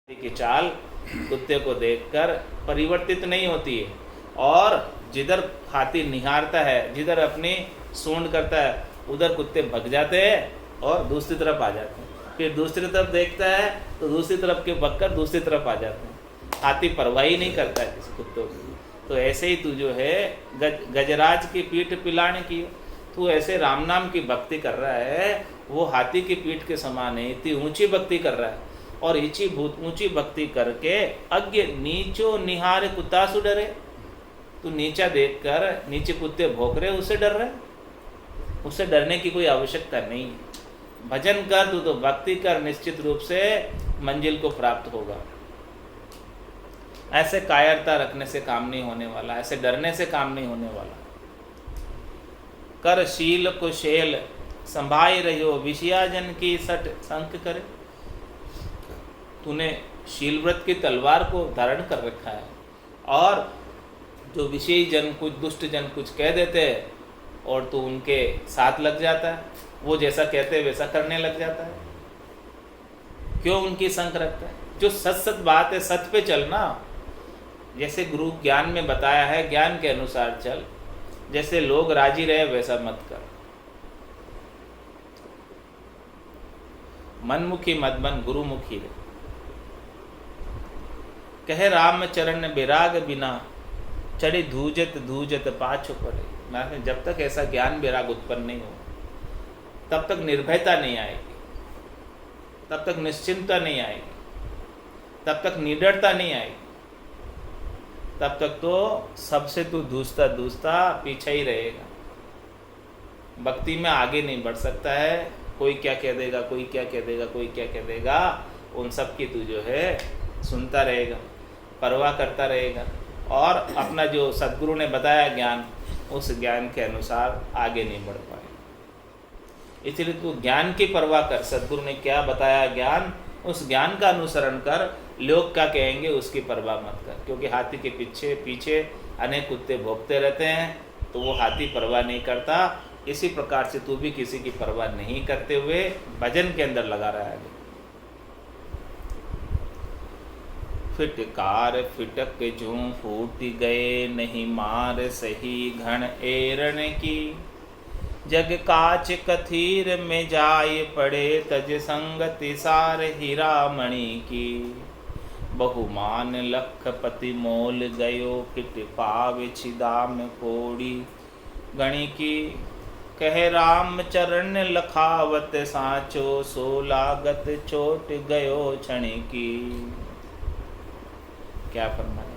की चाल कुत्ते को देखकर परिवर्तित नहीं होती है, और जिधर हाथी निहारता है, जिधर अपनी सूंड करता है, उधर कुत्ते भग जाते हैं और दूसरी तरफ आ जाते हैं। फिर दूसरी तरफ देखता है तो दूसरी तरफ के भगकर दूसरी तरफ आ जाते हैं। हाथी परवाह ही नहीं करता है किसी कुत्तों की। तो ऐसे ही तू जो है गजराज की पीठ पिलाने की, तू ऐसे राम नाम की भक्ति कर रहा है, वो हाथी की पीठ के समान है, इतनी ऊंची भक्ति कर रहा है। और ऊंची भक्ति करके अज्ञ नीचो निहारे कुत्ता सु डरे। तू नीचा देखकर नीचे कुत्ते भौंक रहे, उससे डर रहे? उससे डरने की कोई आवश्यकता नहीं है। भजन कर, तू तो भक्ति कर, निश्चित रूप से मंजिल को प्राप्त होगा। ऐसे कायरता रखने से काम नहीं होने वाला, ऐसे डरने से काम नहीं होने वाला। कर शील को शेल संभाई रहियो, विषयाजन की सट संक करे। तूने शील व्रत की तलवार को धारण कर रखा है, और जो विषयी जन कुछ, दुष्ट जन कुछ कह देते हैं और तू उनके साथ लग जाता है, वो जैसा कहते हैं वैसा करने लग जाता है। क्यों उनकी संग रखता है? जो सच सच बात है, सच पे चलना। जैसे गुरु ज्ञान में बताया है, ज्ञान के अनुसार चल, जैसे लोग राजी रहे वैसा मत कर। मनमुखी मत बन, गुरुमुखी रहे। कहे राम चरण विराग बिना, चढ़ी धूजत धूजत पाछो पड़े। जब तक ऐसा ज्ञान विराग उत्पन्न नहीं हो, तब तक निर्भयता नहीं आएगी, तब तक निश्चिंतता नहीं आएगी, तब तक निडरता नहीं आएगी, तब तक तो सबसे तू धूसता धूसता पीछे ही रहेगा। भक्ति में आगे नहीं बढ़ सकता है। कोई क्या कह देगा, कोई क्या कह देगा, कोई क्या कह देगा, उन सब की तू जो है सुनता रहेगा, परवाह करता रहेगा, और अपना जो सद्गुरु ने बताया ज्ञान, उस ज्ञान के अनुसार आगे नहीं बढ़ पाए। इसलिए तू ज्ञान की परवाह कर। सद्गुरु ने क्या बताया ज्ञान, उस ज्ञान का अनुसरण कर। लोग क्या कहेंगे उसकी परवाह मत कर, क्योंकि हाथी के पीछे पीछे अनेक कुत्ते भौंकते रहते हैं, तो वो हाथी परवाह नहीं करता। इसी प्रकार से तू भी किसी की परवाह नहीं करते हुए भजन के अंदर लगा रहा है। फिटकार फिटक जूं फूट गए, नहीं मार सही घन एरण की। जग काच कथीर में जाय पड़े, तज संगति सार हीरा मणि की। बहुमान लखपति मोल गयो, फिट पावे छिदाम कोड़ी गणि की। कहे राम चरण लखावत साचो, सो लागत चोट गयो क्षण की। क्या फरमाने?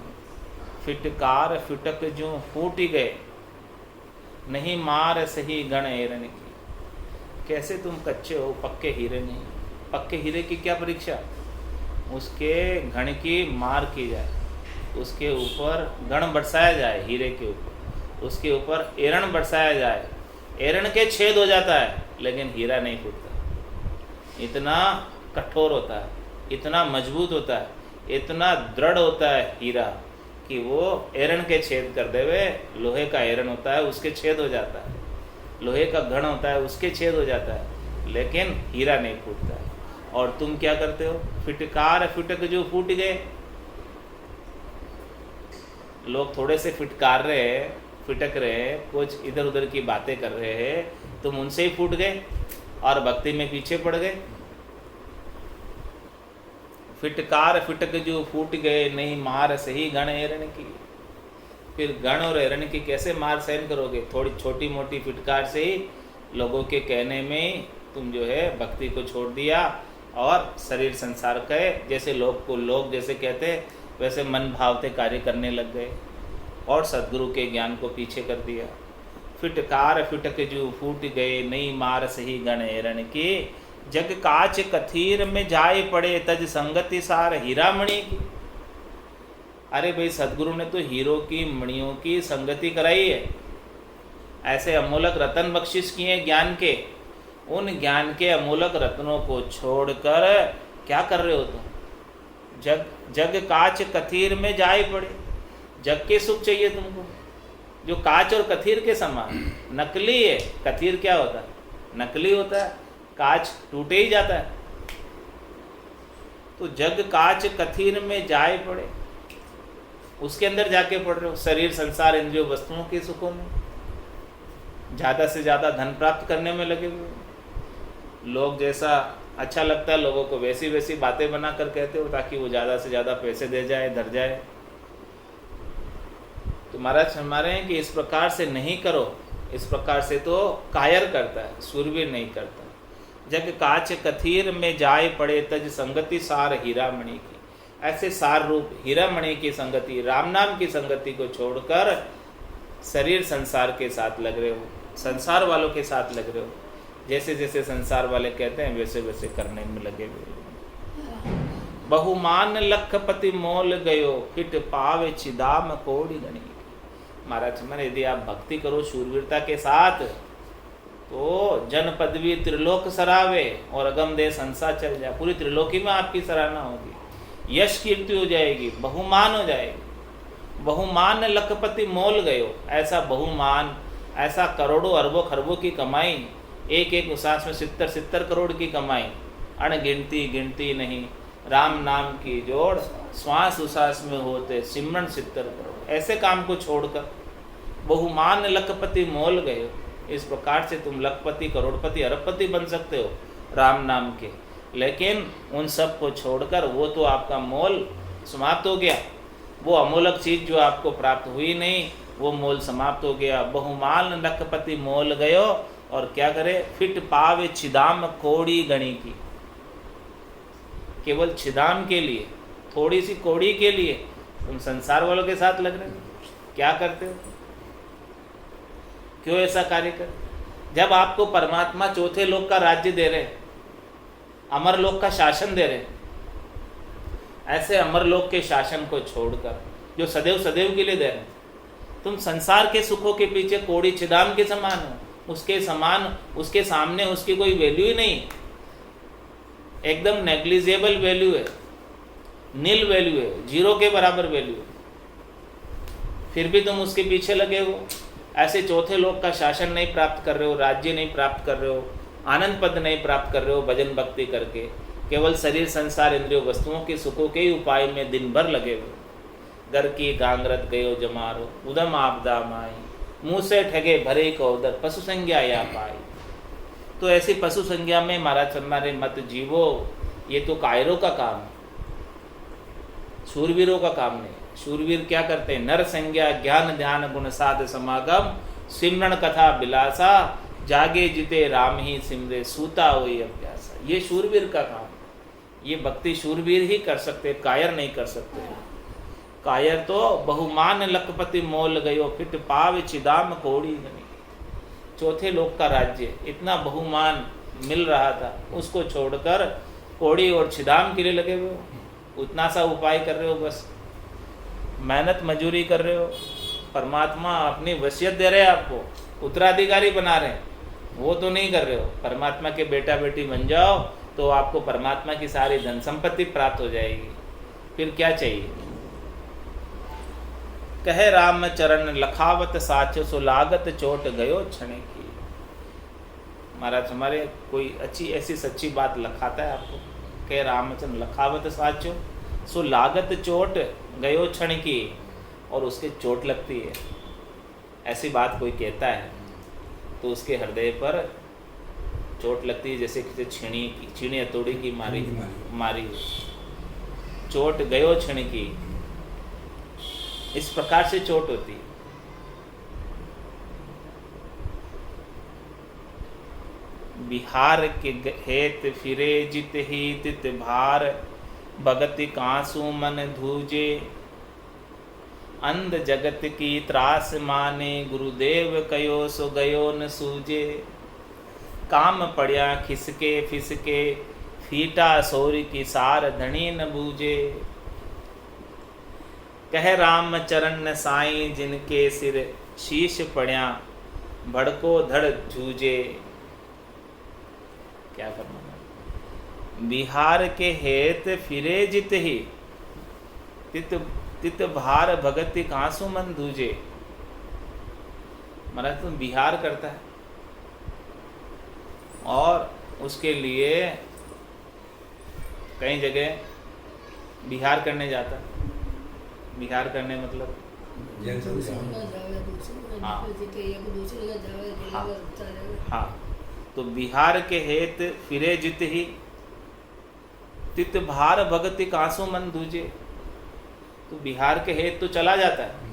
फिटकार फिटक जो फूट गए, नहीं मार सही गण एरन की। कैसे तुम कच्चे हो, पक्के हीरे नहीं। पक्के हीरे की क्या परीक्षा? उसके घण की मार की जाए, उसके ऊपर गण बरसाया जाए, हीरे के ऊपर उसके ऊपर एरण बरसाया जाए, एरण के छेद हो जाता है, लेकिन हीरा नहीं फूटता। इतना कठोर होता है, इतना मजबूत होता है, इतना दृढ़ होता है हीरा कि वो एरण के छेद कर देवे। लोहे का एरण होता है, उसके छेद हो जाता है, लोहे का घन होता है, उसके छेद हो जाता है, लेकिन हीरा नहीं फूटता है। और तुम क्या करते हो? फिटकार फिटक जो फूट गए। लोग थोड़े से फिटकार रहे हैं, फिटक रहे हैं, कुछ इधर उधर की बातें कर रहे हैं, तुम उनसे ही फूट गए और भक्ति में पीछे पड़ गए। फिटकार फिटक जो फूट गए, नहीं मार सही गण एरण की। फिर गण और एरण की कैसे मार सहन करोगे? थोड़ी छोटी मोटी फिटकार से ही लोगों के कहने में तुम जो है भक्ति को छोड़ दिया, और शरीर संसार कहे जैसे लोग जैसे कहते वैसे मन भावते कार्य करने लग गए, और सद्गुरु के ज्ञान को पीछे कर दिया। फिटकार फिटक जो फूट गए, नहीं मार सही गण एरण की। जग काच कथीर में जाए पड़े, तज संगति सार हीरा मणि की। अरे भाई, सद्गुरु ने तो हीरो की मणियों की संगति कराई है, ऐसे अमूलक रत्न बख्शिश किए ज्ञान के। उन ज्ञान के अमूलक रत्नों को छोड़कर क्या कर रहे हो तुम? जग काच कथीर में जाए पड़े। जग के सुख चाहिए तुमको, जो काच और कथीर के समान नकली है। कथीर क्या होता है? नकली होता है। काच टूटे ही जाता है, तो जग काच कथीर में जाए पड़े, उसके अंदर जाके पड़ रहे हो, शरीर संसार इंद्रियों वस्तुओं के सुखों में, ज़्यादा से ज़्यादा धन प्राप्त करने में लगे हुए हो। लोग जैसा अच्छा लगता है लोगों को वैसी वैसी बातें बना कर कहते हो ताकि वो ज़्यादा से ज़्यादा पैसे दे जाए, धर जाए। तो महाराज हमारे हैं कि इस प्रकार से नहीं करो, इस प्रकार से तो कायर करता है, शूरवीर नहीं करता। जग काच कथीर में जाए पड़े तज संगति सार हीरा मणि की, ऐसे सार रूप हीरा मणि की संगति, राम नाम की संगति को छोड़कर शरीर संसार के साथ लग रहे हो, संसार वालों के साथ लग रहे हो, जैसे जैसे संसार वाले कहते हैं वैसे वैसे करने में लगे हुए। बहुमान लखपति मोल गयो फिट पावे चिदाम कोड़ी गणी। महाराज मैंने यदि आप भक्ति करो शूरवीरता के साथ तो जन पदवी त्रिलोक सरावे और अगम दे संसार चल जाए, पूरी त्रिलोकी में आपकी सराहना होगी, यश कीर्ति हो जाएगी, बहुमान हो जाएगी। बहुमान लखपति मोल गयो, ऐसा बहुमान, ऐसा करोड़ों अरबों खरबों की कमाई, एक एक उसास में 70 करोड़ की कमाई, अणगिनती गिनती नहीं, राम नाम की जोड़ श्वास उसास में होते सिमरन 70 करोड़, ऐसे काम को छोड़कर बहुमान लखपति मोल गए। इस प्रकार से तुम लखपति करोड़पति अरबपति बन सकते हो राम नाम के, लेकिन उन सब को छोड़कर वो तो आपका मोल समाप्त हो गया, वो अमूलक चीज़ जो आपको प्राप्त हुई नहीं वो मोल समाप्त हो गया। बहुमान लखपति मोल गयो और क्या करे, फिट पावे छिदाम कोड़ी गणी की, केवल छिदाम के लिए, थोड़ी सी कोड़ी के लिए तुम संसार वालों के साथ लग रहे हो। क्या करते हो, क्यों ऐसा कार्य कर? जब आपको परमात्मा चौथे लोक का राज्य दे रहे, अमर लोक का शासन दे रहे, ऐसे अमर लोक के शासन को छोड़कर जो सदैव सदैव के लिए दे रहे, तुम संसार के सुखों के पीछे कोड़ी छिदाम के समान हो, उसके समान, उसके सामने उसकी कोई वैल्यू ही नहीं, एकदम नेग्लिजिबल वैल्यू है, नील वैल्यू है, जीरो के बराबर वैल्यू है, फिर भी तुम उसके पीछे लगे हो। ऐसे चौथे लोक का शासन नहीं प्राप्त कर रहे हो, राज्य नहीं प्राप्त कर रहे हो, आनंद पद नहीं प्राप्त कर रहे हो भजन भक्ति करके, केवल शरीर संसार इंद्रियों वस्तुओं के सुखों के ही उपाय में दिन भर लगे हुए। घर की गांगरत गयो जमारो, उदम आपदा माई, मुँह से ठगे भरे को उदर, पशु संज्ञा या पाई। तो ऐसी पशु संज्ञा में महाराज हमारे मत जीवो, ये तो कायरों का काम है, शूरवीरों का काम नहीं। शूरवीर क्या करते हैं, नर संज्ञा ज्ञान ध्यान गुण साध समागम, सिमरण कथा बिलासा, जागे जिते राम ही सिमरे, सूता हुई अभ्यासा। ये शूरवीर का काम, ये भक्ति शूरवीर ही कर सकते, कायर नहीं कर सकते। कायर तो बहुमान लखपति मोल गयो फिट पाव चिदाम कोड़ी गनी, चौथे लोक का राज्य इतना बहुमान मिल रहा था, उसको छोड़कर कोड़ी और छिदाम के लिए लगे हुए हो, उतना सा उपाय कर रहे हो, बस मेहनत मजूरी कर रहे हो। परमात्मा अपनी वसीयत दे रहे हैं आपको, उत्तराधिकारी बना रहे हैं, वो तो नहीं कर रहे हो। परमात्मा के बेटा बेटी बन जाओ तो आपको परमात्मा की सारी धन संपत्ति प्राप्त हो जाएगी, फिर क्या चाहिए। कहे राम चरण लखावत साचो, सो लागत चोट गयो क्षण की। महाराज हमारे कोई अच्छी ऐसी सच्ची बात लखाता है आपको, कहे रामचंद्र लखावत साचो, सो लागत चोट गयो क्षण की, और उसके चोट लगती है। ऐसी बात कोई कहता है तो उसके हृदय पर चोट लगती है, जैसे किसी छीनी हथौड़ी की मारी चोट गयो क्षण की, इस प्रकार से चोट होती है। बिहार के हेत फिरे जित ही तित भार, भगति कांसु मन धूजे, अंध जगत की त्रास माने, गुरुदेव कयो सो गयो न सूझे। काम पड़िया खिसके फिसके, फीटा सोरी की सार धनी न बूझे। कह राम चरण साईं, जिनके सिर शीश पड़िया, भड़को धड़ जूझे। क्या करना, बिहार के हेत फिरे जित ही तित भार, भगति कांसु मन दूजे। महाराज तुम बिहार करता है और उसके लिए कई जगह विहार करने जाता। विहार करने मतलब हाँ, तो विहार के हेत फिरे जित ही, तित भार भगति कांसो मन दूजे। तो विहार के हेत तो चला जाता है,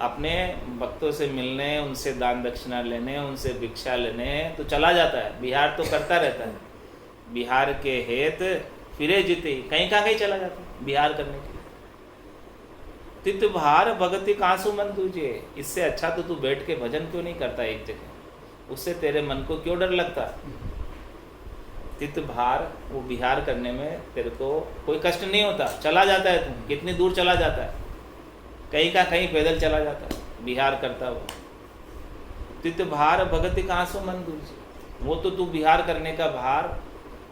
अपने भक्तों से मिलने, उनसे दान दक्षिणा लेने, उनसे भिक्षा लेने तो चला जाता है, विहार तो करता रहता है। विहार के हेत फिरे जिते, कहीं कहीं चला जाता है विहार करने के लिए। तित भार भगति कांसु मन तुझे, इससे अच्छा तो तू बैठ के भजन क्यों नहीं करता एक जगह, उससे तेरे मन को क्यों डर लगता। तित भार, वो विहार करने में तेरे को कोई कष्ट नहीं होता, चला जाता है तू, कितनी दूर चला जाता है, कहीं का कहीं पैदल चला जाता है विहार करता हो। तित भार भगति कांसु मन तुझे, वो तो तू विहार करने का भार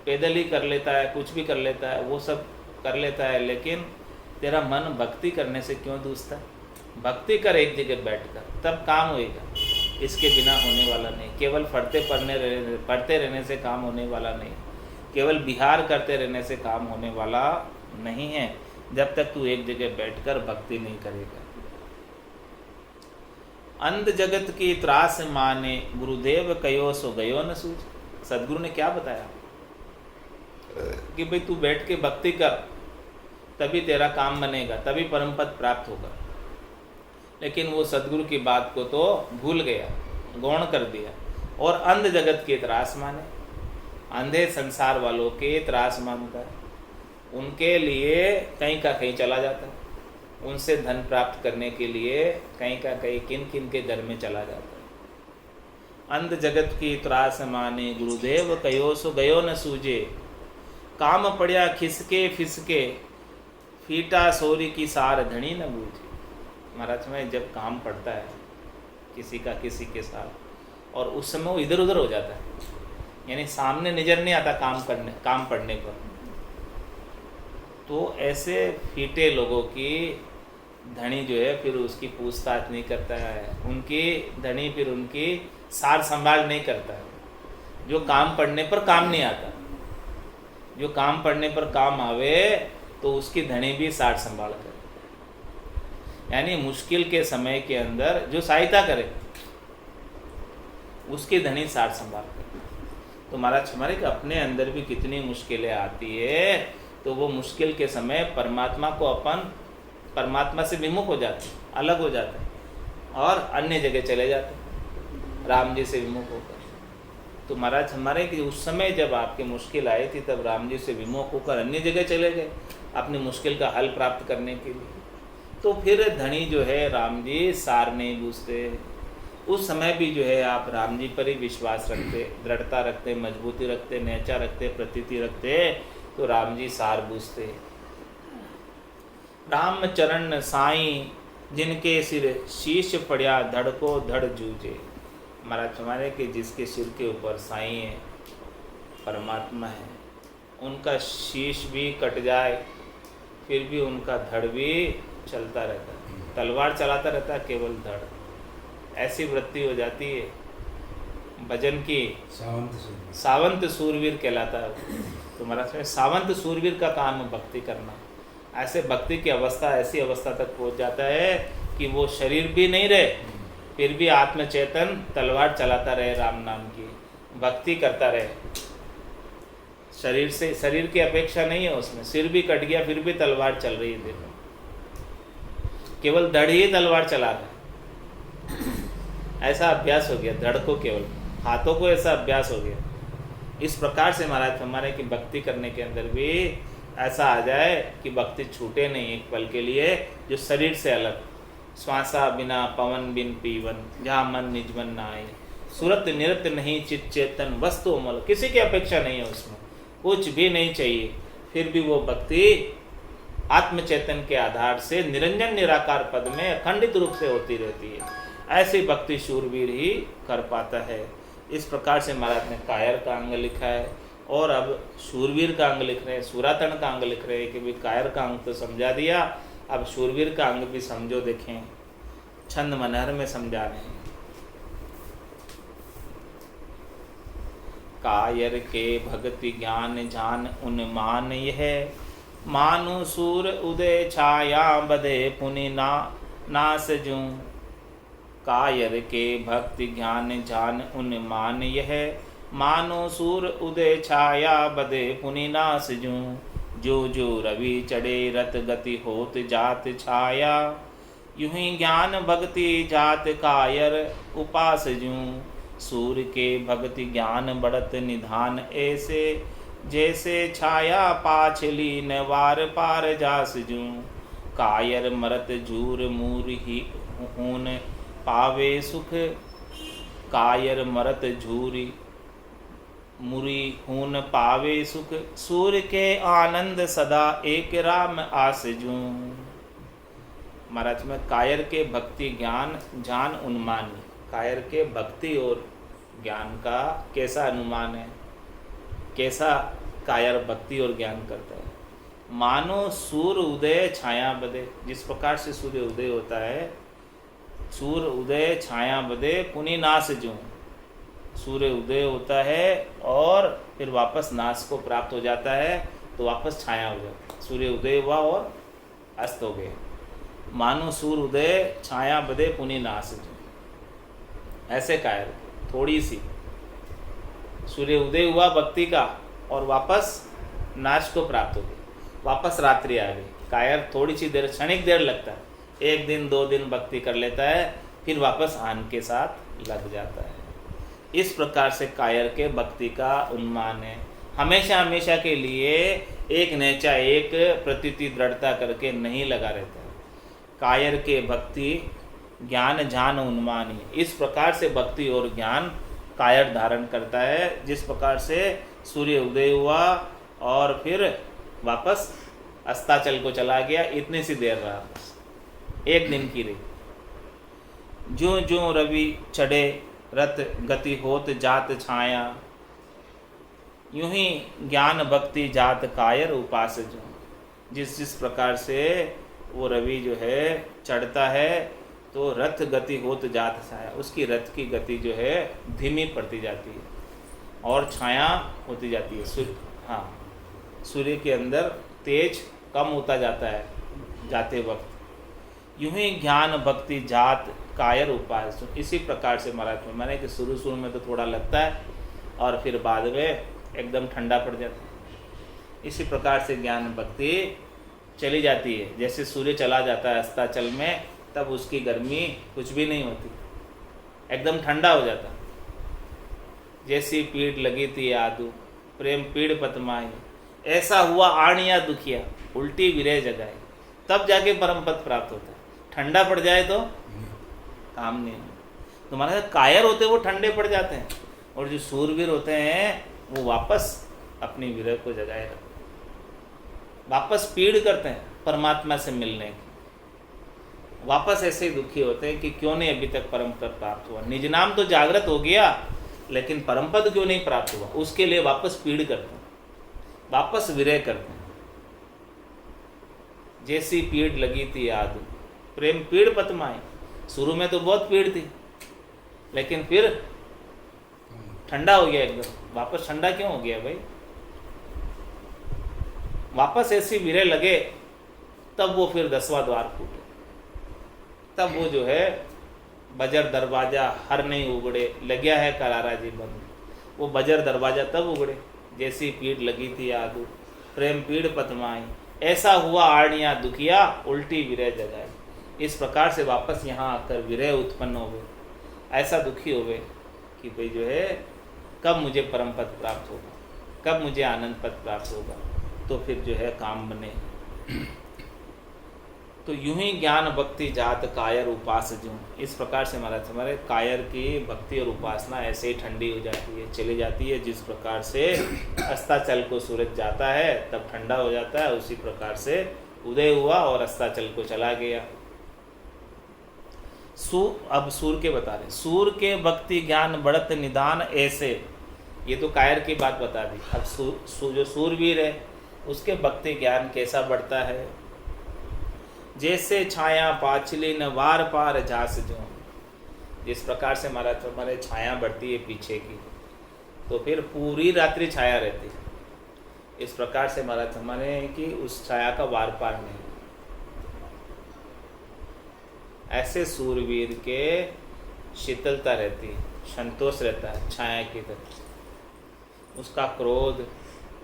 पैदल ही कर लेता है, कुछ भी कर लेता है, वो सब कर लेता है, लेकिन तेरा मन भक्ति करने से क्यों दूसता है। भक्ति कर एक जगह बैठकर, तब काम होएगा, इसके बिना होने वाला नहीं। केवल पढ़ते रहने से काम होने वाला नहीं, केवल विहार करते रहने से काम होने वाला नहीं है, जब तक तू एक जगह बैठकर भक्ति नहीं करेगा। अंध जगत की त्रास माने, गुरुदेव कयो सो गयो न सूझ। सदगुरु ने क्या बताया कि भाई तू बैठ के भक्ति कर, तभी तेरा काम बनेगा, तभी परम पद प्राप्त होगा। लेकिन वो सदगुरु की बात को तो भूल गया, गौण कर दिया, और अंध जगत की त्रास माने, अंधे संसार वालों के त्रास मानता है, उनके लिए कहीं का कहीं चला जाता है, उनसे धन प्राप्त करने के लिए कहीं का कहीं किन किन के घर में चला जाता है। अंध जगत की त्रास माने, गुरुदेव कयो सो गयो न सूझे। काम पड़िया खिसके फिसके, फीटा सोरी की सार धनी न बूझे। महाराज में जब काम पड़ता है किसी का किसी के साथ, और उस समय वो इधर उधर हो जाता है, यानी सामने नजर नहीं आता काम पड़ने पर, तो ऐसे फीटे लोगों की धनी जो है फिर उसकी पूछताछ नहीं करता है, उनकी धनी फिर उनकी सार संभाल नहीं करता है। जो काम पड़ने पर काम नहीं आता, जो काम पड़ने पर काम आवे तो उसकी धनी भी सार संभाल करे, यानी मुश्किल के समय के अंदर जो सहायता करे उसकी धनी सार संभाल करे। तो महाराज हमारे के अपने अंदर भी कितनी मुश्किलें आती है, तो वो मुश्किल के समय परमात्मा को परमात्मा से विमुख हो जाते, अलग हो जाते और अन्य जगह चले जाते, राम जी से विमुख होकर। तो महाराज हमारे कि उस समय जब आपकी मुश्किल आई थी, तब राम जी से विमुख होकर अन्य जगह चले गए अपनी मुश्किल का हल प्राप्त करने के लिए। तो फिर धनी जो है राम जी सार नहीं बूझते, उस समय भी जो है आप राम जी पर ही विश्वास रखते, दृढ़ता रखते, मजबूती रखते, नेचा रखते, प्रतीति रखते, तो राम जी सार बूझते। राम चरण साईं जिनके सिर शीश पड़िया, धड़को धड़ जूझे। महाराज हमारे कि जिसके सिर के ऊपर साईं है, परमात्मा है, उनका शीश भी कट जाए फिर भी उनका धड़ भी चलता रहता है, तलवार चलाता रहता है, केवल धड़। ऐसी वृत्ति हो जाती है भजन की, सावंत सूरवीर कहलाता है। तो महाराज में सावंत सूरवीर का काम है भक्ति करना। ऐसे भक्ति की अवस्था, ऐसी अवस्था तक पहुंच जाता है कि वो शरीर भी नहीं रहे, फिर भी आत्मचेतन तलवार चलाता रहे, राम नाम की भक्ति करता रहे। शरीर की अपेक्षा नहीं है उसमें, सिर भी कट गया फिर भी तलवार चल रही है। देखो केवल धड़ ही तलवार चला रहा है, ऐसा अभ्यास हो गया धड़ को, केवल हाथों को ऐसा अभ्यास हो गया। इस प्रकार से महाराज हमारे की भक्ति करने के अंदर भी ऐसा आ जाए कि भक्ति छूटे नहीं एक पल के लिए, जो शरीर से अलग। श्वासा बिना पवन बिन पीवन, जहाँ मन निज मन ना आए, सुरत निरत नहीं चित चेतन, वस्तु अमल, किसी की अपेक्षा नहीं है उसमें, कुछ भी नहीं चाहिए, फिर भी वो भक्ति आत्मचेतन के आधार से निरंजन निराकार पद में अखंडित रूप से होती रहती है। ऐसी भक्ति शूरवीर ही कर पाता है। इस प्रकार से महाराज ने कायर का अंग लिखा है, और अब शूरवीर का अंग लिख रहे हैं, सूरातन का अंग लिख रहे हैं कि भाई कायर का अंग तो समझा दिया, अब शूरवीर का अंग भी समझो। देखें छंद मनहर में समझा रहे हैं। कायर के भक्ति ज्ञान जान उन्मान यह, मानु सूर उदय छाया बधे पुनि नास जूं। कायर के भक्ति ज्ञान जान उन्मान यह, मानो सूर उदय छाया बधे पुनि नास जूं। जो जो रवि चढ़े रत गति होत जात छाया, यूं ही ज्ञान भक्ति जात कायर उपास जूं। सूर्य के भक्ति ज्ञान बढ़त निधान ऐसे, जैसे छाया पाछली न वार पार जास जूं। कायर मरत झूर मूर ही ऊन पावे सुख, कायर मरत झूरी मुरी हून पावे सुख। सूर्य के आनंद सदा एक राम आस जूं। महाराज में कायर के भक्ति ज्ञान जान उन्मान, कायर के भक्ति और ज्ञान का कैसा अनुमान है, कैसा कायर भक्ति और ज्ञान करता है। मानो सूर्य उदय छाया बदे, जिस प्रकार से सूर्य उदय होता है, सूर्य उदय छाया बदे पुनि नाश जूं। सूर्य उदय होता है और फिर वापस नाश को प्राप्त हो जाता है, तो वापस छाया हो जाता है। सूर्य उदय हुआ और अस्त हो गए। मानो सूर्य उदय छाया बदे पुनि नाश जूं। ऐसे कायर थोड़ी सी सूर्य उदय हुआ भक्ति का और वापस नाश को प्राप्त हो गई, वापस रात्रि आ गई। कायर थोड़ी सी देर, क्षणिक देर लगता है, 1 दिन 2 दिन भक्ति कर लेता है, फिर वापस आन के साथ लग जाता है। इस प्रकार से कायर के भक्ति का उन्मान है। हमेशा हमेशा के लिए एक नेचा एक प्रतीति दृढ़ता करके नहीं लगा रहता है। कायर के भक्ति ज्ञान जान उन्मान ही, इस प्रकार से भक्ति और ज्ञान कायर धारण करता है। जिस प्रकार से सूर्य उदय हुआ और फिर वापस अस्ताचल को चला गया, इतनी सी देर रहा, बस 1 दिन की रही। जो जो रवि चढ़े रत गति होत जात छाया, यूं ही ज्ञान भक्ति जात कायर उपास जो। जिस जिस प्रकार से वो रवि जो है चढ़ता है, तो रथ गति होत जात छाया, उसकी रथ की गति जो है धीमी पड़ती जाती है और छाया होती जाती है। सूर्य के अंदर तेज कम होता जाता है जाते वक्त। यूं ही ज्ञान भक्ति जात कायर उपास। इसी प्रकार से महाराज में मैंने कि शुरू में तो थोड़ा लगता है और फिर बाद में एकदम ठंडा पड़ जाता है। इसी प्रकार से ज्ञान भक्ति चली जाती है। जैसे सूर्य चला जाता है अस्ताचल में, तब उसकी गर्मी कुछ भी नहीं होती, एकदम ठंडा हो जाता। जैसी पीड़ लगी थी आदू प्रेम पीड़ पतमाई, ऐसा हुआ आणिया दुखिया उल्टी विरह जगाए, तब जाके परम पद प्राप्त होता है। ठंडा पड़ जाए तो काम नहीं। तो हमारे कायर होते हैं वो ठंडे पड़ जाते हैं, और जो सूरवीर होते हैं वो वापस अपनी विरह को जगाए रखते हैं, वापस पीड़ करते हैं परमात्मा से मिलने की। वापस ऐसे ही दुखी होते हैं कि क्यों नहीं अभी तक परम पद प्राप्त हुआ। निज नाम तो जागृत हो गया, लेकिन परम पद क्यों नहीं प्राप्त हुआ, उसके लिए वापस पीड़ करते हैं, वापस विरह करते हैं। जैसी पीड़ लगी थी आदू प्रेम पीड़ पतमाई। शुरू में तो बहुत पीड़ थी, लेकिन फिर ठंडा हो गया एकदम। वापस ठंडा क्यों हो गया भाई? वापस ऐसी विरह लगे, तब वो फिर 10वां द्वार फूटे। तब वो जो है बजर दरवाजा हर नहीं उगड़े, लग्या है करारा जी बंद। वो बजर दरवाजा तब उगड़े जैसी पीड़ लगी थी आदू प्रेम पीड़ पतमाई, ऐसा हुआ आड़िया दुखिया उल्टी विरह जगाए। इस प्रकार से वापस यहाँ आकर विरह उत्पन्न हो गए, ऐसा दुखी हो गए कि भाई जो है कब मुझे परम पद प्राप्त होगा, कब मुझे आनंद पद प्राप्त होगा, तो फिर जो है काम बने। तो यूं ही ज्ञान भक्ति जात कायर उपास जो, इस प्रकार से हमारे कायर की भक्ति और उपासना ऐसे ही ठंडी हो जाती है, चली जाती है। जिस प्रकार से अस्ताचल को सूरज जाता है तब ठंडा हो जाता है, उसी प्रकार से उदय हुआ और अस्ताचल को चला गया। अब सूर्य के बता रहे, सूर्य के भक्ति ज्ञान बढ़त निदान ऐसे, ये तो कायर की बात बता दी। अब जो सूरवीर है उसके भक्ति ज्ञान कैसा बढ़ता है? जैसे छाया पाछली न वार पार जास जो, जिस प्रकार से हमारे छाया बढ़ती है पीछे की, तो फिर पूरी रात्रि छाया रहती है। इस प्रकार से महाराज हमारे कि उस छाया का वार पार नहीं। ऐसे सूरवीर के शीतलता रहती है, संतोष रहता है छाया की तरह। उसका क्रोध,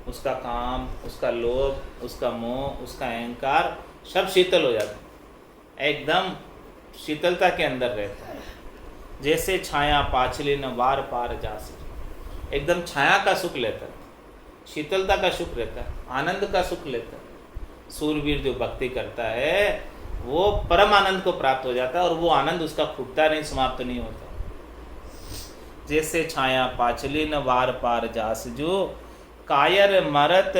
उसका काम, उसका लोभ, उसका मोह, उसका अहंकार सब शीतल हो जाता है, एकदम शीतलता के अंदर रहता है। जैसे छाया पाछली न वार पार जा सके, एकदम छाया का सुख लेता है, शीतलता का सुख रहता है, आनंद का सुख लेता है। सूरवीर जो भक्ति करता है वो परम आनंद को प्राप्त हो जाता है और वो आनंद उसका फूटता नहीं, समाप्त नहीं होता। जैसे छाया पाछली न वार पार जास जो, कायर मरत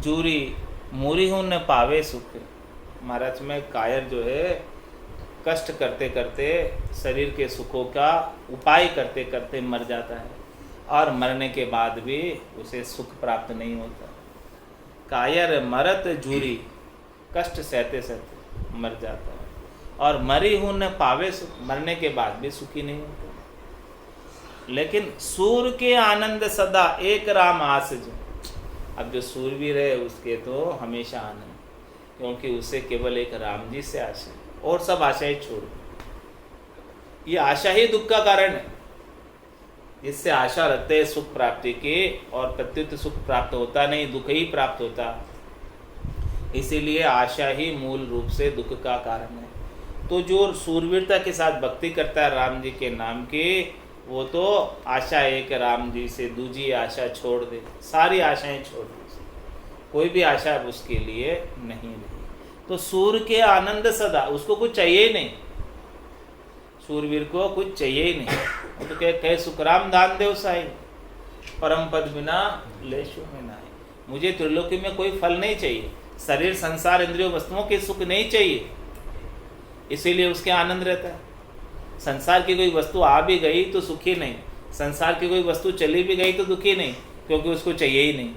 जूरी मूरी न पावे सुख। महाराज में कायर जो है कष्ट करते करते शरीर के सुखों का उपाय करते करते मर जाता है और मरने के बाद भी उसे सुख प्राप्त नहीं होता। कायर मरत जूरी, कष्ट सहते सहते मर जाता है और मरी हूँ न पावे सुख, मरने के बाद भी सुखी नहीं होता। लेकिन सूर के आनंद सदा एक राम आस जो, अब जो सूरवीर है उसके तो हमेशा आनंद, क्योंकि उसे केवल एक राम जी से आशा है और सब आशाएं छोड़। ये आशा ही दुख का कारण है, जिससे आशा रखते हैं सुख प्राप्ति की और प्रत्युत सुख प्राप्त होता नहीं, दुख ही प्राप्त होता। इसीलिए आशा ही मूल रूप से दुख का कारण है। तो जो सूरवीरता के साथ भक्ति करता है राम जी के नाम की, वो तो आशा एक राम जी से दूजी आशा छोड़ दे, सारी आशाएं छोड़ दे, कोई भी आशा उसके लिए नहीं। तो सूर के आनंद सदा, उसको कुछ चाहिए ही नहीं, सूरवीर को कुछ चाहिए ही नहीं। वो तो कहे सुखराम दान देव साई, परम पद बिना लेशु में नाई। मुझे त्रिलोकी में कोई फल नहीं चाहिए, शरीर संसार इंद्रियों वस्तुओं के सुख नहीं चाहिए, इसीलिए उसके आनंद रहता है। संसार की कोई वस्तु आ भी गई तो सुखी नहीं, संसार की कोई वस्तु चली भी गई तो दुखी नहीं, क्योंकि उसको चाहिए ही नहीं।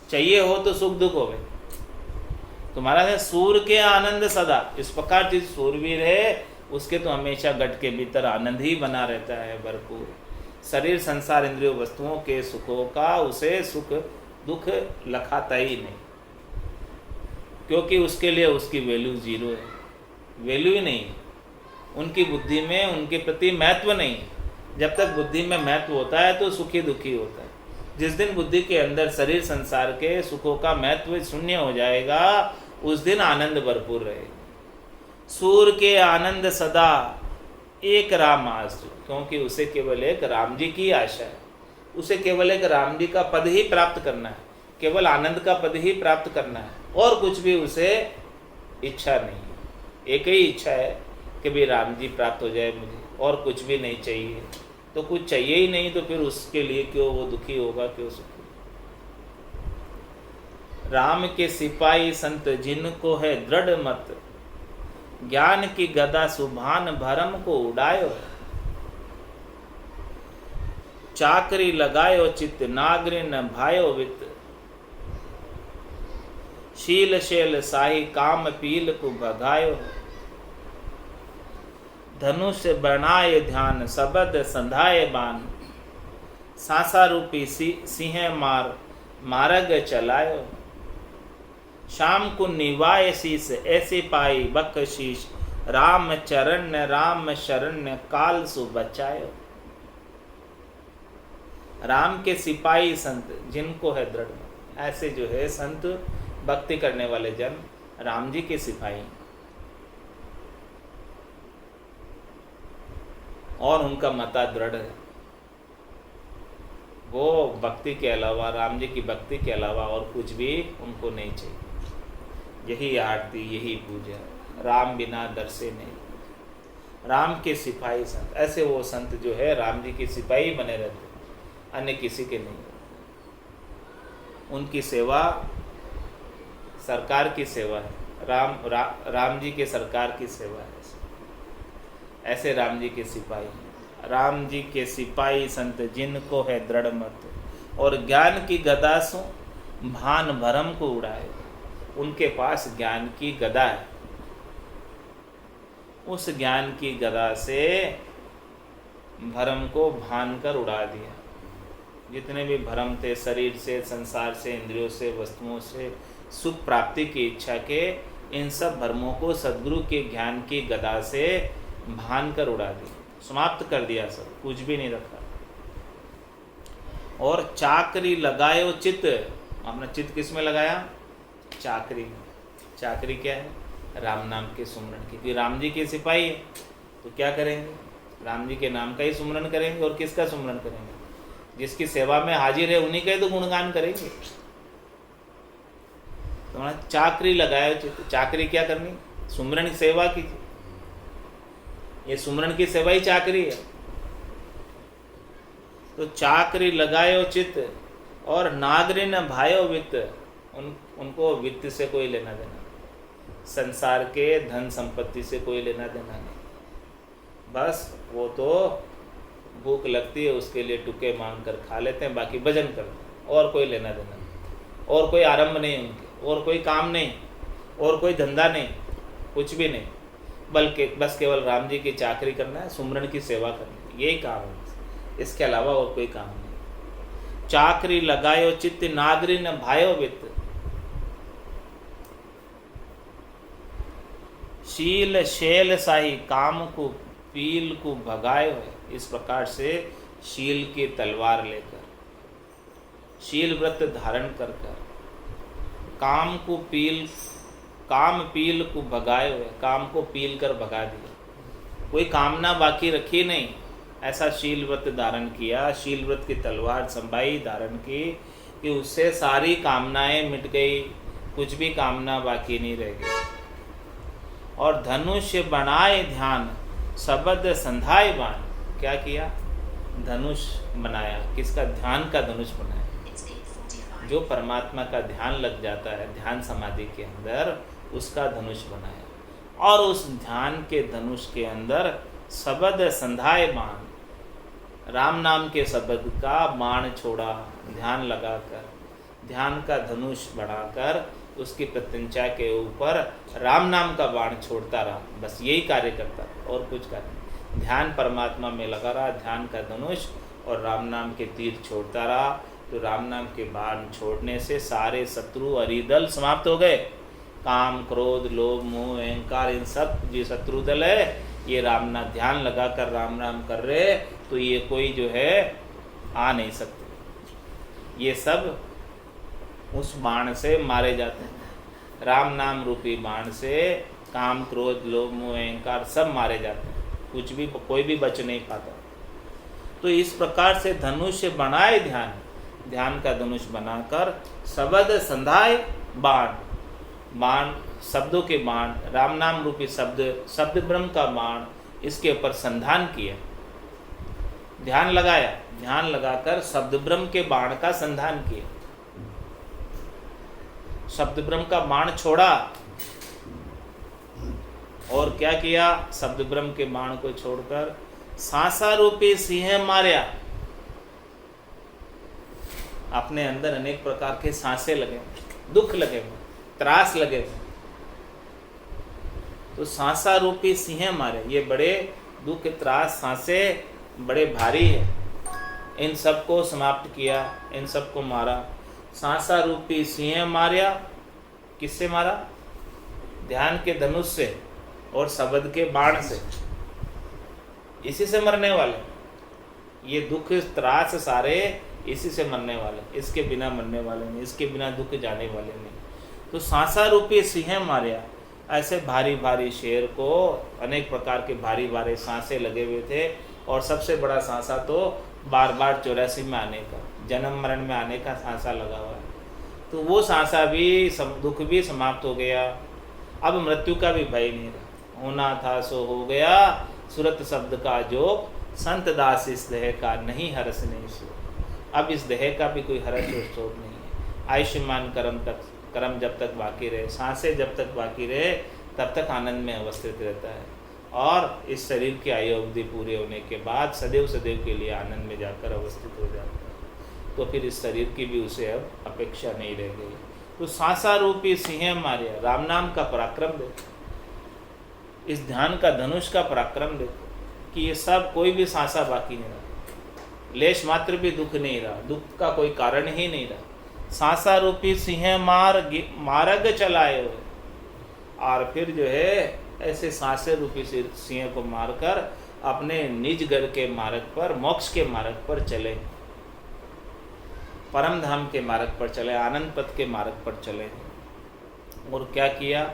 चाहिए हो तो सुख दुख होवे। तो महाराज है सूर के आनंद सदा, इस प्रकार जिस सूरवीर है उसके तो हमेशा गट के भीतर आनंद ही बना रहता है भरपूर। शरीर संसार इंद्रियों वस्तुओं के सुखों का उसे सुख दुख लखाता ही नहीं, क्योंकि उसके लिए उसकी वैल्यू जीरो है, वैल्यू ही नहीं। उनकी बुद्धि में उनके प्रति महत्व नहीं। जब तक बुद्धि में महत्व होता है तो सुखी दुखी होता है। जिस दिन बुद्धि के अंदर शरीर संसार के सुखों का महत्व शून्य हो जाएगा, उस दिन आनंद भरपूर रहेगा। सूर के आनंद सदा एक राम आस, क्योंकि उसे केवल एक राम जी की आशा है, उसे केवल एक राम जी का पद ही प्राप्त करना है, केवल आनंद का पद ही प्राप्त करना है, और कुछ भी उसे इच्छा नहीं है। एक ही इच्छा है कि भाई राम जी प्राप्त हो जाए मुझे, और कुछ भी नहीं चाहिए। तो कुछ चाहिए ही नहीं तो फिर उसके लिए क्यों वो दुखी होगा, क्यों सुखी। राम के सिपाही संत जिनको है दृढ़ मत, ज्ञान की गदा सुभान भरम को उड़ायो। चाकरी लगायो चित्त नागरी न भायो वित, शील शेल साही काम पील को भगायो। धनुष बनाए ध्यान सबद संधाए बान, सांसा रूपी सिंह मार मार्ग चलायो। शाम को निवाय शीस ऐसे पाई बख्शीश, राम शरण्य काल सु बचायो। राम के सिपाही संत जिनको है दृढ़, ऐसे जो है संत भक्ति करने वाले जन राम जी के सिपाही, और उनका मता दृढ़ है। वो भक्ति के अलावा, राम जी की भक्ति के अलावा और कुछ भी उनको नहीं चाहिए। यही आरती, यही पूजा, राम बिना दर्शे नहीं। राम के सिपाही संत, ऐसे वो संत जो है राम जी के सिपाही बने रहते, अन्य किसी के नहीं। उनकी सेवा सरकार की सेवा है, राम जी के सरकार की सेवा है। ऐसे राम जी के सिपाही, राम जी के सिपाही संत जिनको है दृढ़ मत, और ज्ञान की गदा सो भान भरम को उड़ाए। उनके पास ज्ञान की गदा है, उस ज्ञान की गदा से भरम को भान कर उड़ा दिया। जितने भी भ्रम थे शरीर से, संसार से, इंद्रियों से, वस्तुओं से सुख प्राप्ति की इच्छा के, इन सब भ्रमों को सद्गुरु के ज्ञान की गदा से भान कर उड़ा दिया, समाप्त कर दिया, सब कुछ भी नहीं रखा। और चाकरी लगायो चित्त, आपने चित्त किस में लगाया? चाकरी में। चाकरी क्या है? राम नाम के सुमरन की। क्योंकि राम जी के सिपाही है तो क्या करेंगे? राम जी के नाम का ही सुमरन करेंगे। और किसका सुमरन करेंगे? जिसकी सेवा में हाजिर है उन्हीं का ही तो गुणगान करेंगे। तो चाकरी लगायो चित्त। चाकरी क्या करनी? सुमरन की सेवा कीजिए। ये सुमरन की सेवा ही चाकरी है। तो चाकरी लगायो चित्त और नागरी न भायो वित्त, उनको वित्त से कोई लेना देना, संसार के धन संपत्ति से कोई लेना देना नहीं। बस वो तो भूख लगती है उसके लिए टुके मांग कर खा लेते हैं, बाकी भजन करते हैं, और कोई लेना देना नहीं, और कोई आरंभ नहीं उनके, और कोई काम नहीं, और कोई धंधा नहीं, कुछ भी नहीं, बल्कि बस केवल राम जी की चाकरी करना है, सुमरन की सेवा करनी है, यही काम है। इसके अलावा और कोई काम नहीं। चाकरी लगायो चित्त नागरी न भायो वित्त, शील शैल साही काम को पील को भगायो है। इस प्रकार से शील की तलवार लेकर, शील व्रत धारण कर काम को पील, काम पील को भगायो है, काम को पील कर भगा दिया, कोई कामना बाकी रखी नहीं, ऐसा शील व्रत धारण किया, शील व्रत की तलवार संभाई, धारण की, कि उससे सारी कामनाएं मिट गई, कुछ भी कामना बाकी नहीं रह गई। और धनुष बनाए ध्यान शब्द संधाय बाण, क्या किया? धनुष बनाया। किसका? ध्यान का धनुष बनाया। जो परमात्मा का ध्यान लग जाता है ध्यान समाधि के अंदर, उसका धनुष बनाया। और उस ध्यान के धनुष के अंदर शब्द संधाय बाण, राम नाम के शब्द का बाण छोड़ा, ध्यान लगाकर, ध्यान का धनुष बढ़ाकर उसकी प्रत्यंचा के ऊपर राम नाम का बाण छोड़ता रहा। बस यही कार्य करता रहा, और कुछ कार्य नहीं। ध्यान परमात्मा में लगा रहा, ध्यान का धनुष और राम नाम के तीर छोड़ता रहा। तो राम नाम के बाण छोड़ने से सारे शत्रु अरिदल समाप्त हो गए। काम, क्रोध, लोभ, मोह, अहंकार, इन सब जो शत्रु दल है, ये राम नाम ध्यान लगा कर राम नाम कर रहे, तो ये कोई जो है आ नहीं सकते। ये सब उस बाण से मारे जाते हैं। राम नाम रूपी बाण से काम, क्रोध, लोभ, मोह, अहंकार सब मारे जाते हैं, कुछ भी कोई भी बच नहीं पाता। तो इस प्रकार से धनुष बनाए ध्यान, ध्यान का धनुष बनाकर शब्द संधाय बाण, बाण शब्दों के बाण, राम नाम रूपी शब्द, शब्द ब्रह्म का बाण, इसके ऊपर संधान किया, ध्यान लगाया, ध्यान लगाकर शब्द ब्रह्म के बाण का संधान किया, शब्द ब्रह्म का बाण छोड़ा। और क्या किया? शब्द ब्रह्म के बाण को छोड़कर सांसा रूपी सिंह मार्या। अपने अंदर अनेक प्रकार के सांसे लगे, दुख लगे, त्रास लगे, तो सांसा रूपी सिंह मारे। ये बड़े दुख, त्रास, सांसे बड़े भारी है, इन सबको समाप्त किया, इन सबको मारा। सांसा रूपी सिंह मार्या। किससे मारा? ध्यान के धनुष से और शब्द के बाण से। इसी से मरने वाले, ये दुख त्रास सारे इसी से मरने वाले, इसके बिना मरने वाले नहीं, इसके बिना दुख जाने वाले नहीं। तो सांसा रूपी सिंह मार्या। ऐसे भारी भारी शेर को अनेक प्रकार के भारी भारी सांसे लगे हुए थे, और सबसे बड़ा सांसा तो बार बार 84 में आने का, जन्म मरण में आने का सांसा लगा हुआ है। तो वो सांसा भी, दुख भी समाप्त हो गया। अब मृत्यु का भी भय नहीं रहा। होना था सो हो गया, सुरत शब्द का जो संत दास इस देह का नहीं हर्ष नहीं सो। अब इस देह का भी कोई हर्ष और शोक नहीं है। आयुष्मान कर्म जब तक बाकी रहे, सांसें जब तक बाकी रहे, तब तक आनंद में अवस्थित रहता है। और इस शरीर की आयु अवधि पूरे होने के बाद सदैव सदैव के लिए आनंद में जाकर अवस्थित हो जाता है। तो फिर इस शरीर की भी उसे अब अपेक्षा नहीं रह गई। तो सांसा रूपी सिंह मार्या, राम नाम का पराक्रम देखो, इस ध्यान का धनुष का पराक्रम देखो, कि ये सब कोई भी सांसा बाकी नहीं रहा। लेश मात्र भी दुख नहीं रहा, दुख का कोई कारण ही नहीं रहा। सांसा रूपी सिंह मार्ग चलाए हुए, और फिर जो है ऐसे सांसे रूपी सिंह को मारकर अपने निज घर के मार्ग पर, मोक्ष के मार्ग पर चले, परम धाम के मार्ग पर चले, आनंद पथ के मार्ग पर चले। और क्या किया?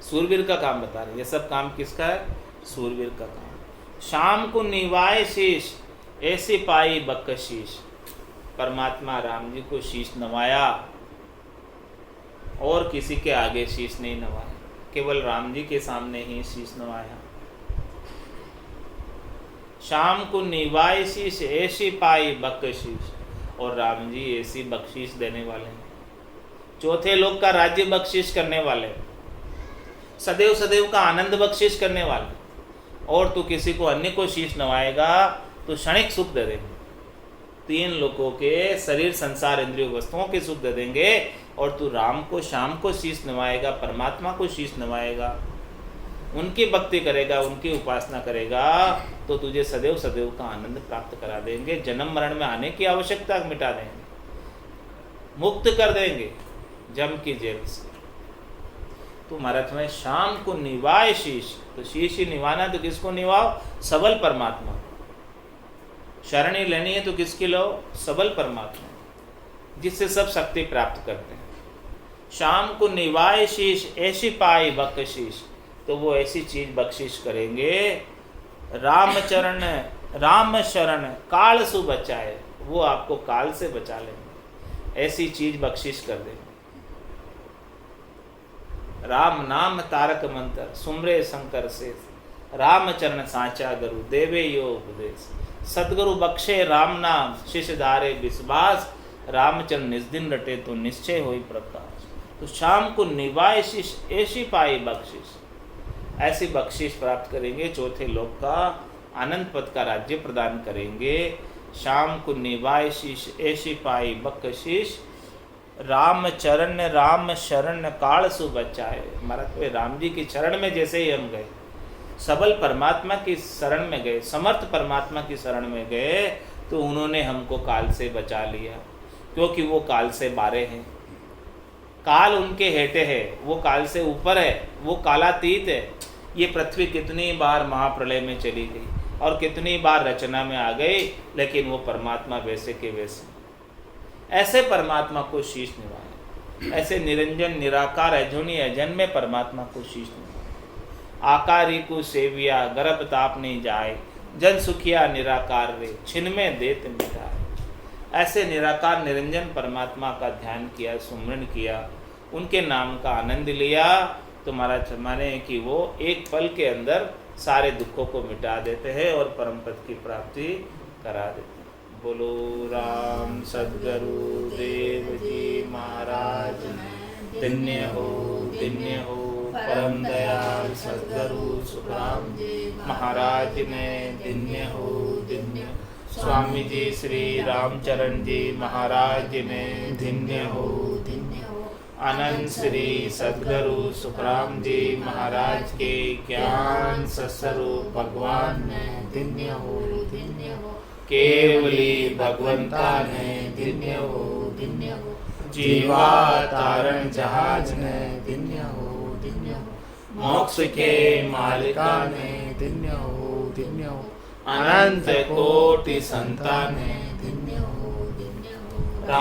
सूरवीर का काम बता रहे। ये सब काम किसका है? सूरवीर का काम। शाम को निवाए शीश ऐसी पाई बकशीश। परमात्मा राम जी को शीश नवाया और किसी के आगे शीश नहीं नवाया, केवल राम जी के सामने ही शीश नवाया। शाम को निवाए शीश ऐसी पाई बकशीश, और राम जी ऐसी बख्शीश देने वाले हैं, चौथे लोक का राज्य बख्शीश करने वाले, सदैव सदैव का आनंद बख्शीश करने वाले। और तू किसी को अन्य को शीश नवाएगा तो क्षणिक सुख दे देंगे, 3 लोकों के शरीर संसार इंद्रियों वस्तुओं के सुख दे देंगे। और तू राम को शाम को शीश नवाएगा, परमात्मा को शीश नवाएगा, उनकी भक्ति करेगा, उनकी उपासना करेगा, तो तुझे सदैव सदैव का आनंद प्राप्त करा देंगे। जन्म मरण में आने की आवश्यकता मिटा देंगे, मुक्त कर देंगे जम की जेल से। तो महाराज में शाम को निवाए शीश, तो शीश ही निवाना, तो किसको निवाओ? सबल परमात्मा। शरणी लेनी है तो किसकी लो? सबल परमात्मा, जिससे सब शक्ति प्राप्त करते हैं। शाम को निवाए शीश ऐसी पाई बख्शीश, तो वो ऐसी चीज बख्शिश करेंगे। रामचरण राम शरण काल सु बचाए, वो आपको काल से बचा लेंगे, ऐसी चीज बख्शिश कर देंगे। राम नाम तारक मंत्र सुमरे शंकर से, रामचरण सांचा गुरु देवे यो उपदेश। सतगुरु बख्शे राम नाम शिष्य धारे विश्वास, रामचरण निज दिन रटे तो निश्चय होई प्रकाश। तो शाम को निवाए शीश ऐसी पाई बख्शिश, ऐसी बख्शिश प्राप्त करेंगे, चौथे लोक का आनंद पद का राज्य प्रदान करेंगे। शाम को निवाए शीश ऐसी पाई बख्शिश, राम चरण राम शरण काल सु बचाए। महाराज राम जी की शरण में जैसे ही हम गए, सबल परमात्मा की शरण में गए, समर्थ परमात्मा की शरण में गए, तो उन्होंने हमको काल से बचा लिया, क्योंकि वो काल से बारे हैं। काल उनके हेठे है, वो काल से ऊपर है, वो कालातीत है। ये पृथ्वी कितनी बार महाप्रलय में चली गई और कितनी बार रचना में आ गई, लेकिन वो परमात्मा वैसे के वैसे। ऐसे परमात्मा को शीश निभाए, ऐसे निरंजन निराकार अजूनी अजन्मे परमात्मा को शीश निभाए। आकारी को सेविया गर्भ ताप नहीं जाए, जन सुखिया निराकार रे छिन में देत मिटाए। ऐसे निराकार निरंजन परमात्मा का ध्यान किया, सुमरण किया, उनके नाम का आनंद लिया, तो महाराज माने कि वो एक पल के अंदर सारे दुखों को मिटा देते हैं और परम पद की प्राप्ति करा देते हैं। बोलो राम सद्गुरु देव जी महाराज, धन्य हो परम दयाल सद्गुरु सुखराम महाराज ने, धन्य हो स्वामी जी श्री रामचरण जी महाराज ने, धन्य हो अनंत श्री सद्गुरु सुखराम जी महाराज के ज्ञान सस्वरूप भगवान ने, धन्य हो केवली भगवंता ने, धन्य हो जीवा तारण जहाज ने, धन्य हो मोक्ष के मालिका ने, धन्य हो अनंत कोटि संतान ने, धन्य